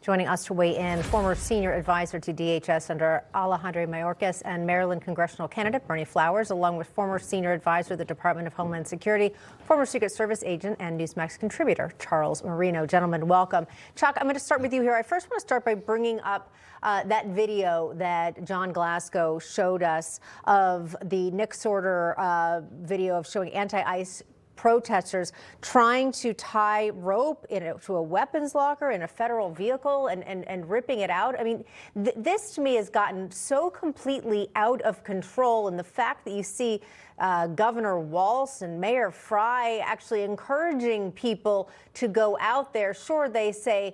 Joining us to weigh in, former senior advisor to DHS under Alejandro Mayorkas and Maryland congressional candidate Berney Flowers, along with former senior advisor to the Department of Homeland Security, former Secret Service agent and Newsmax contributor Charles Marino. Gentlemen, welcome. Chuck, I'm going to start with you here. I first want to start by bringing up that video that John Glasgow showed us of the Nick Sorter video of showing anti-ICE protesters trying to tie rope to a weapons locker in a federal vehicle and ripping it out. I mean, this to me has gotten so completely out of control. And the fact that you see Governor Walz and Mayor Frey actually encouraging people to go out there. Sure, they say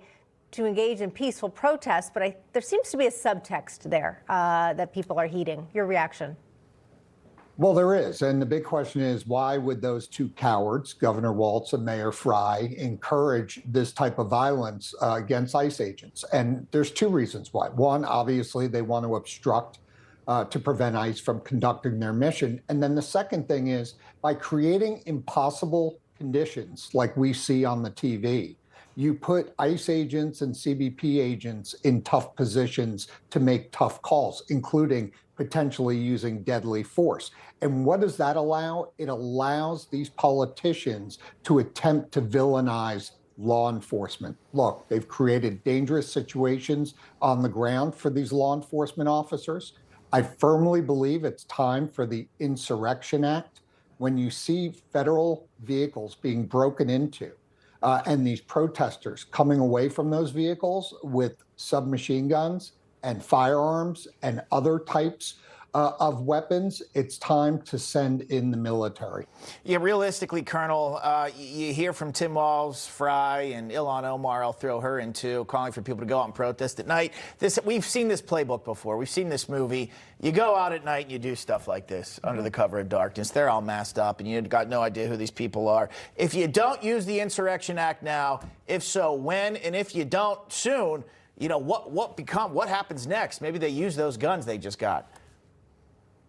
to engage in peaceful protests, but there seems to be a subtext there that people are heeding. Your reaction? Well, there is. And the big question is, why would those two cowards, Governor Walz and Mayor Frey, encourage this type of violence against ICE agents? And there's two reasons why. One, obviously, they want to obstruct to prevent ICE from conducting their mission. And then the second thing is, by creating impossible conditions like we see on the TV, you put ICE agents and CBP agents in tough positions to make tough calls, including potentially using deadly force. And what does that allow? It allows these politicians to attempt to villainize law enforcement. Look, they've created dangerous situations on the ground for these law enforcement officers. I firmly believe it's time for the Insurrection Act. When you see federal vehicles being broken into, and these protesters coming away from those vehicles with submachine guns and firearms and other types of weapons, it's time to send in the military. Yeah, realistically, Colonel, you hear from Tim Walz, Frey, and Ilhan Omar, I'll throw her in too, calling for people to go out and protest at night. We've seen this playbook before. We've seen this movie. You go out at night and you do stuff like this under the cover of darkness. They're all masked up and you've got no idea who these people are. If you don't use the Insurrection Act now, if so, when? And if you don't soon, you know, what happens next? Maybe they use those guns they just got.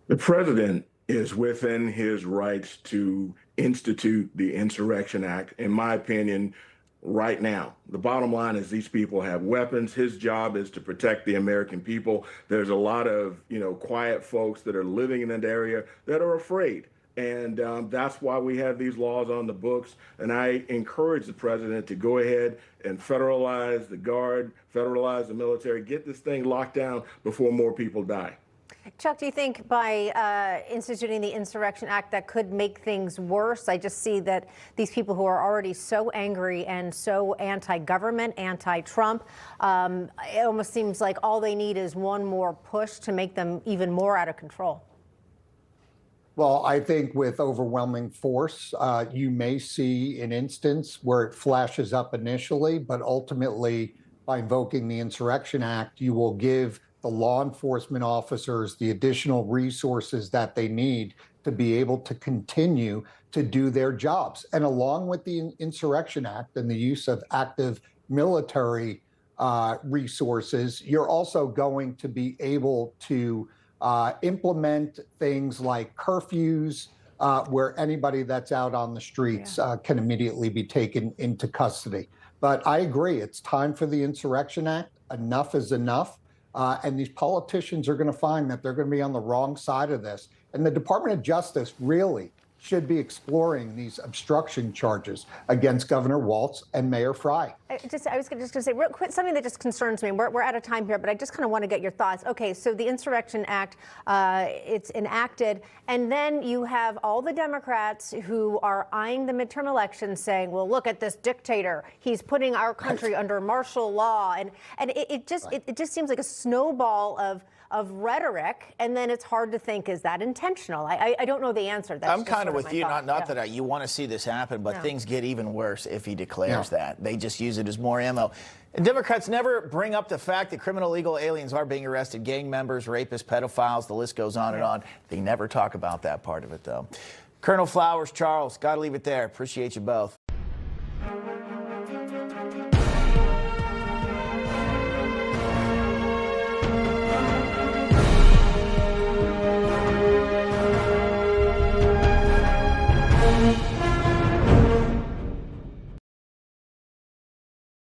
The president is within his rights to institute the Insurrection Act, in my opinion, right now. The bottom line is these people have weapons. His job is to protect the American people. There's a lot of, quiet folks that are living in that area that are afraid. And that's why we have these laws on the books. And I encourage the president to go ahead and federalize the Guard, federalize the military, get this thing locked down before more people die. Chuck, do you think by instituting the Insurrection Act that could make things worse? I just see that these people who are already so angry and so anti-government, anti-Trump, it almost seems like all they need is one more push to make them even more out of control. Well, I think with overwhelming force, you may see an instance where it flashes up initially, but ultimately, by invoking the Insurrection Act, you will give the law enforcement officers the additional resources that they need to be able to continue to do their jobs. And along with the Insurrection Act and the use of active military resources, you're also going to be able to implement things like curfews, where anybody that's out on the streets can immediately be taken into custody. But I agree, it's time for the Insurrection Act. Enough is enough. And these politicians are going to find that they're going to be on the wrong side of this. And the Department of Justice really should be exploring these obstruction charges against Governor Walz and Mayor Frey. I was just going to say real quick, something that just concerns me. We're out of time here, but I just kind of want to get your thoughts. Okay, so the Insurrection Act, it's enacted, and then you have all the Democrats who are eyeing the midterm elections saying, well, look at this dictator. He's putting our country under martial law. And it just seems like a snowball of rhetoric, and then it's hard to think, is that intentional? I don't know the answer. That's I'm kind of with you, not that you want to see this happen, but things get even worse if he declares that. They just use it as more ammo. And Democrats never bring up the fact that criminal illegal aliens are being arrested, gang members, rapists, pedophiles, the list goes on and on. They never talk about that part of it, though. Colonel Flowers, Charles, got to leave it there. Appreciate you both.